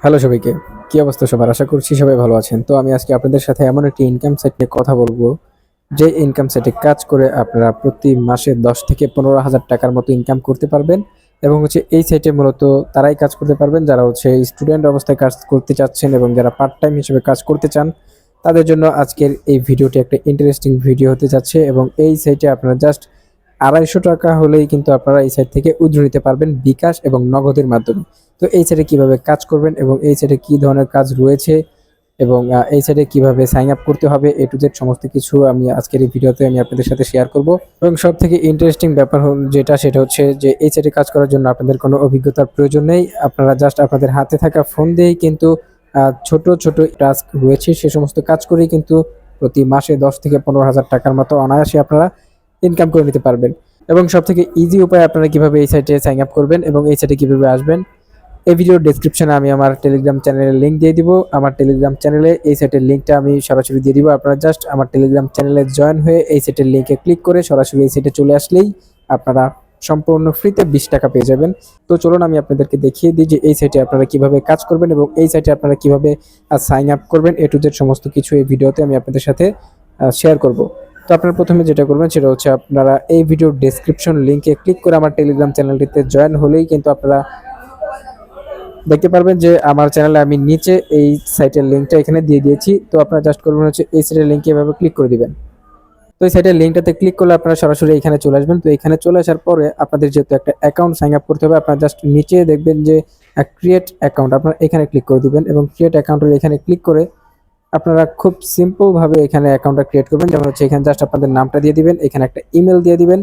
Hello সবাইকে। কি অবস্থা সবার? আশা করছি সবাই ভালো আছেন। তো আমি আজকে আপনাদের সাথে এমন একটি ইনকাম সাইট নিয়ে কথা বলবো, যে ইনকাম সাইটে কাজ করে আপনারা প্রতি মাসে ১০ থেকে ১৫,০০০ টাকার মতো ইনকাম করতে পারবেন। এবং এই সাইটে মূলত তারাই কাজ করতে পারবেন যারা স্টুডেন্ট অবস্থায় কাজ করতে চাচ্ছেন এবং যারা পার্ট টাইম হিসেবে কাজ করতে চান। তাদের জন্য আজকের এই ভিডিওটি একটা ইন্টারেস্টিং ভিডিও হতে যাচ্ছে এবং এই সাইটে আপনারা জাস্ট ৳২৫০ হলেই কিন্তু আপনারা এই সাইট থেকে উইথড্র নিতে পারবেন বিকাশ এবং নগদের মাধ্যমে। তো এই সাইটে কিভাবে কাজ করবেন এবং এই সাইটে কি ধরনের কাজ রয়েছে এবং এই সাইটে কিভাবে সাইন আপ করতে হবে এ টু জেড সমস্ত কিছু আমি আজকের এই ভিডিওতে আমি আপনাদের সাথে শেয়ার করব। এবং সবথেকে ইন্টারেস্টিং ব্যাপার সেটা হচ্ছে যে এই সাইটে কাজ করার জন্য আপনাদের কোনো অভিজ্ঞতার প্রয়োজন নেই। আপনারা জাস্ট আপনাদের হাতে থাকা ফোন দিয়েই কিন্তু ছোট, ছোট টাস্ক রয়েছে সে সমস্ত কাজ করেই কিন্তু প্রতি মাসে ১০ থেকে ১৫,০০০ টাকার মতো অনায়াসে আপনারা ইনকাম করে নিতে পারবেন। এবং সবথেকে ইজি উপায় আপনারা কিভাবে এই সাইটে সাইন আপ করবেন এবং এই সাইটে কিভাবে আসবেন, এই ভিডিওর ডেসক্রিপশনে আমি আমার টেলিগ্রাম চ্যানেলের লিঙ্ক দিয়ে দিব। আমার টেলিগ্রাম চ্যানেলে এই সাইটের লিঙ্কটা আমি সরাসরি দিয়ে দিব। আপনারা জাস্ট আমার টেলিগ্রাম চ্যানেলে জয়েন হয়ে এই সাইটের লিঙ্কে ক্লিক করে সরাসরি এই সাইটে চলে আসলেই আপনারা সম্পূর্ণ ফ্রিতে ৳২০ পেয়ে যাবেন। তো চলুন আমি আপনাদেরকে দেখিয়ে দিই যে এই সাইটে আপনারা কিভাবে কাজ করবেন এবং এই সাইটে আপনারা কিভাবে সাইন আপ করবেন। এ টু জেড সমস্ত কিছু এই ভিডিওতে আমি আপনাদের সাথে শেয়ার করব। তো আপনারা প্রথমে যেটা করবেন সেটা হচ্ছে আপনারা এই ভিডিওর ডেসক্রিপশন লিঙ্কে ক্লিক করে আমার টেলিগ্রাম চ্যানেলটিতে জয়েন হলেই কিন্তু আপনারা দেখতে পারবেন যে আমার চ্যানেলে আমি নিচে এই সাইটের লিঙ্কটা এখানে দিয়ে দিয়েছি। তো আপনারা জাস্ট করবেন এই সাইটের লিঙ্কে এভাবে ক্লিক করে দিবেন। তো এই সাইটের লিঙ্কটাতে ক্লিক করলে আপনারা সরাসরি এখানে চলে আসবেন। তো এখানে চলে আসার পরে আপনাদের যেহেতু একটা অ্যাকাউন্ট সাইন আপ করতে হবে, আপনারা জাস্ট নিচে দেখবেন যে ক্রিয়েট অ্যাকাউন্ট, আপনারা এখানে ক্লিক করে দিবেন এবং ক্রিয়েট অ্যাকাউন্টের এখানে ক্লিক করে আপনারা খুব সিম্পলভাবে এখানে অ্যাকাউন্টটা ক্রিয়েট করবেন। যেমন এখানে জাস্ট আপনাদের নামটা দিয়ে দিবেন, এখানে একটা ইমেল দিয়ে দিবেন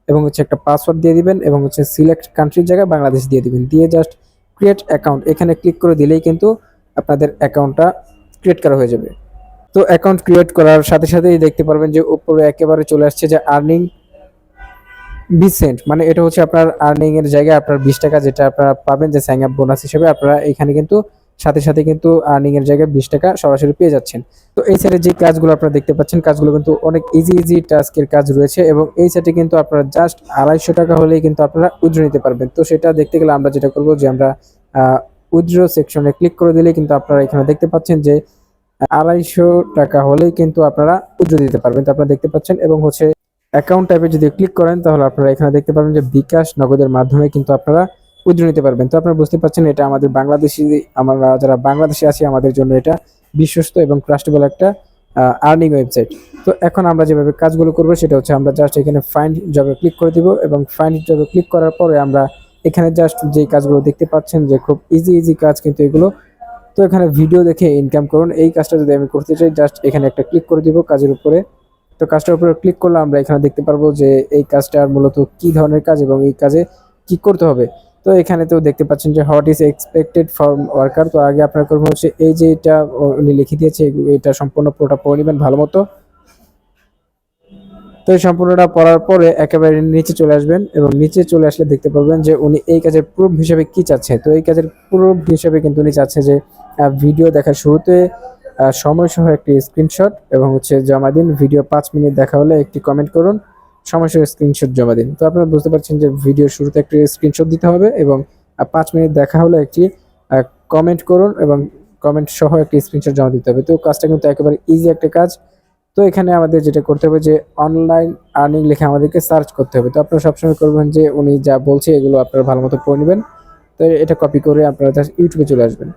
এবং একটা পাসওয়ার্ড দিয়ে দিবেন এবং সিলেক্ট কান্ট্রির জায়গায় বাংলাদেশ দিয়ে দিবেন। দিয়ে জাস্ট ক্রিয়েট অ্যাকাউন্ট এখানে ক্লিক করে দিলেই কিন্তু আপনাদের অ্যাকাউন্টটা ক্রিয়েট করা হয়ে যাবে। তো অ্যাকাউন্ট ক্রিয়েট করার সাথে সাথেই দেখতে পারবেন যে উপরে একেবারে চলে আসছে যে আর্নিং 20 সেন্ট, মানে এটা হচ্ছে আপনার আর্নিং এর জায়গায় আপনার ৳20 যেটা আপনারা পাবেন যে সাইন আপ বোনাস হিসেবে, আপনারা এখানে কিন্তু সাথে সাথে কিন্তু আর্নিং এর জায়গায় ৳20 সরাসরি পেয়ে যাচ্ছেন। তো এই সাইটে যে কাজগুলো আপনারা দেখতে পাচ্ছেন কাজগুলো কিন্তু অনেক ইজি টাস্কের কাজ রয়েছে এবং এই সাইটে কিন্তু আপনারা জাস্ট ৳২৫০ হলেই কিন্তু আপনারা উইথড্র নিতে পারবেন। তো সেটা দেখতে গেলে আমরা যেটা করব যে আমরা উইথড্র সেকশনে ক্লিক করে দিলে কিন্তু আপনারা এখানে দেখতে পাচ্ছেন যে ৳২৫০ হলেই কিন্তু আপনারা উইথড্র দিতে পারবেন। তো আপনারা দেখতে পাচ্ছেন এবং অ্যাকাউন্ট টাইপে যদি ক্লিক করেন তাহলে আপনারা এখানে দেখতে পাবেন যে বিকাশ নগদের মাধ্যমে কিন্তু আপনারা উইথড্র নিতে পারবেন। তো আপনারা বুঝতে পারছেন এটা আমাদের বাংলাদেশি, আমরা যারা বাংলাদেশে আছি আমাদের জন্য এটা বিশ্বস্ত এবং ট্রাস্টেবল একটা আর্নিং ওয়েবসাইট। তো এখন আমরা যেভাবে কাজগুলো করবো সেটা হচ্ছে আমরা জাস্ট এখানে ফাইন্ড জবে ক্লিক করে দিব এবং ফাইন্ড জবে ক্লিক করার পরে আমরা এখানে জাস্ট যে কাজগুলো দেখতে পাচ্ছেন যে খুব ইজি কাজ কিন্তু এগুলো। তো এখানে ভিডিও দেখে ইনকাম করুন, এই কাজটা যদি আমি করতে চাই জাস্ট এখানে একটা ক্লিক করে দিব কাজের উপরে। তো কাজটার উপরে ক্লিক করলে আমরা এখানে দেখতে পারবো যে এই কাজটার মূলত কি ধরনের কাজ এবং এই কাজে কি করতে হবে। তো এখানে তো দেখতে পাচ্ছেন যে what is expected from worker. তো আগে আপনার করবেন এই যে এটা উনি লিখে দিয়েছে এটা সম্পূর্ণ পুরোটা পড়ে নেবেন ভালো মতো। তো এই সম্পূর্ণটা পড়ার পরে একেবারে নিচে চলে আসবেন এবং নিচে চলে আসলে দেখতে পারবেন যে উনি এই কাজের প্রুফ হিসেবে কি চাচ্ছে। তো এই কাজের প্রুফ হিসেবে কিন্তু উনি চাচ্ছে যে ভিডিও দেখার শুরুতে সময়সহ একটি স্ক্রিনশট এবং জমা দিন। ভিডিও 5 মিনিট দেখা হলে একটি কমেন্ট করুন, সময়সহ স্ক্রিনশট জমা দিন। তো আপনারা বুঝতে পারছেন যে ভিডিওর শুরুতে একটি স্ক্রিনশট দিতে হবে এবং 5 মিনিট দেখা হলে একটি কমেন্ট করুন এবং কমেন্ট সহ একটি স্ক্রিনশট জমা দিতে হবে। তো কাজটা কিন্তু একেবারে ইজি একটা কাজ। তো এখানে আমাদের যেটা করতে হবে যে অনলাইন আর্নিং লিখে আমাদেরকে সার্চ করতে হবে। তো আপনারা সবসময় করবেন যে উনি যা বলছে এগুলো আপনারা ভালো মতো পড়ে নেবেন। তো এটা কপি করে আপনারা জাস্ট ইউটিউবে চলে আসবেন।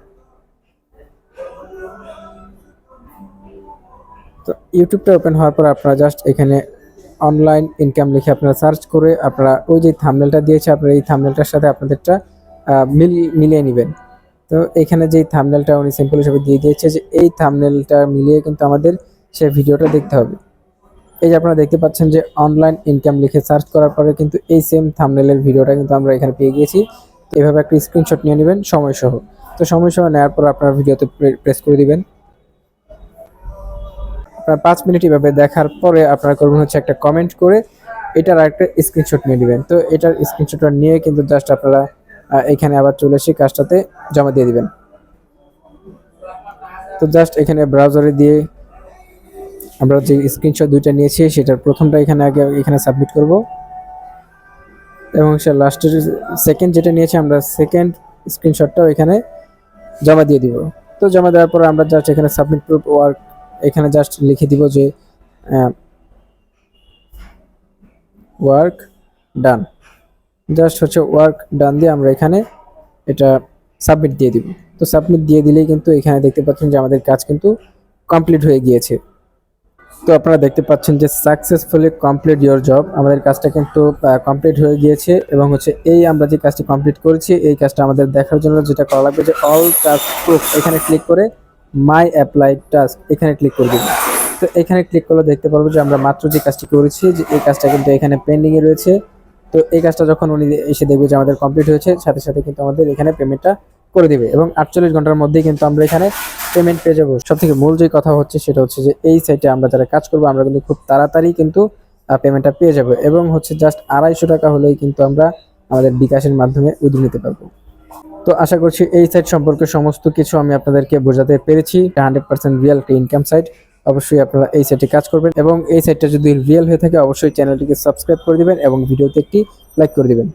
তো ইউটিউবটা ওপেন হওয়ার পর আপনারা জাস্ট এখানে অনলাইন ইনকাম লিখে আপনারা সার্চ করে আপনারা ওই যে থাম্বনেলটা দিয়েছে আপনারা এই থাম্বনেলটার সাথে আপনাদেরটা মিলিয়ে নেবেন। তো এখানে যেই থাম্বনেলটা উনি সিম্পল হিসেবে দিয়ে দিয়েছে যে এই থাম্বনেলটা মিলিয়ে কিন্তু আমাদের সেই ভিডিওটা দেখতে হবে। এই যে আপনারা দেখতে পাচ্ছেন যে অনলাইন ইনকাম লিখে সার্চ করার পরে কিন্তু এই সেম থাম্বনেলের ভিডিওটা কিন্তু আমরা এখানে পেয়ে গিয়েছি। তো এভাবে একটা স্ক্রিনশট নিয়ে নেবেন সময়সহ। তো সময়সহ নেওয়ার পর আপনারা ভিডিওতে প্রেস করে দিবেন। আপনারা 5 মিনিট এভাবে দেখার পরে আপনারা করবেন একটা কমেন্ট করে এটার আরেকটা স্ক্রিনশট নিয়ে নেবেন। তো এটার স্ক্রিনশটটা নিয়ে কিন্তু জাস্ট আপনারা এখানে আবার চলে এসে কাজটাতে জমা দিয়ে দিবেন। তো জাস্ট এখানে ব্রাউজারে দিয়ে আমরা যে স্ক্রিনশট দুইটা নিয়েছি সেটার প্রথমটা এখানে সাবমিট করব এবং লাস্টের সেকেন্ড যেটা নিয়েছি আমরা সেকেন্ড স্ক্রিনশটটাও এখানে জমা দিয়ে দিব। তো জমা দেওয়ার পরে আমরা জাস্ট এখানে সাবমিট প্রুফ ওয়ার্ক এখানে জাস্ট লিখে দিব যে ওয়ার্ক ডান। জাস্ট হচ্ছে ওয়ার্ক ডান দিয়ে আমরা এখানে এটা সাবমিট দিয়ে দিব। তো সাবমিট দিয়ে দিলেই কিন্তু এখানে দেখতে পাচ্ছেন যে আমাদের কাজ কিন্তু কমপ্লিট হয়ে গিয়েছে। তো আপনারা দেখতে পাচ্ছেন যে সাকসেসফুলি কমপ্লিট ইওর জব, আমাদের কাজটা কিন্তু কমপ্লিট হয়ে গিয়েছে। এবং হচ্ছে এই আমরা যে কাজটি কমপ্লিট করেছি এই কাজটা আমাদের দেখার জন্য যেটা করা লাগবে যে অল টাস্ক প্রুফ এখানে ক্লিক করে মাই অ্যাপ্লাইড টাস্ক এখানে ক্লিক করে দিন। তো এখানে ক্লিক করলে দেখতে পারবো যে আমরা মাত্র যে কাজটি করেছি যে এই কাজটা কিন্তু এখানে পেন্ডিংয়ে রয়েছে। তো এই কাজটা যখন উনি এসে দেখবে যে আমাদের কমপ্লিট হয়েছে সাথে সাথে কিন্তু আমাদের এখানে পেমেন্টটা করে দিবে এবং 48 ঘন্টার মধ্যেই কিন্তু আমরা এখানে পেমেন্ট পেয়ে যাবো। সব থেকে মূল যে কথা হচ্ছে সেটা হচ্ছে যে এই সাইটে আমরা যারা কাজ করবো আমরা কিন্তু খুব তাড়াতাড়ি কিন্তু পেমেন্টটা পেয়ে যাবো এবং হচ্ছে জাস্ট 250 টাকা হলেই কিন্তু আমরা আমাদের বিকাশের মাধ্যমে উইথড্র নিতে পারবো। তো আশা করছি এই সাইট সম্পর্কে সমস্ত কিছু আমি আপনাদেরকে বোঝাতে পেরেছি। 100% রিয়েল একটা ইনকাম সাইট, অবশ্যই আপনারা এই সাইটে কাজ করবেন এবং এই সাইটটা যদি রিয়েল হয়ে থাকে অবশ্যই চ্যানেলটিকে সাবস্ক্রাইব করে দিবেন এবং ভিডিওতে একটি লাইক করে দিবেন।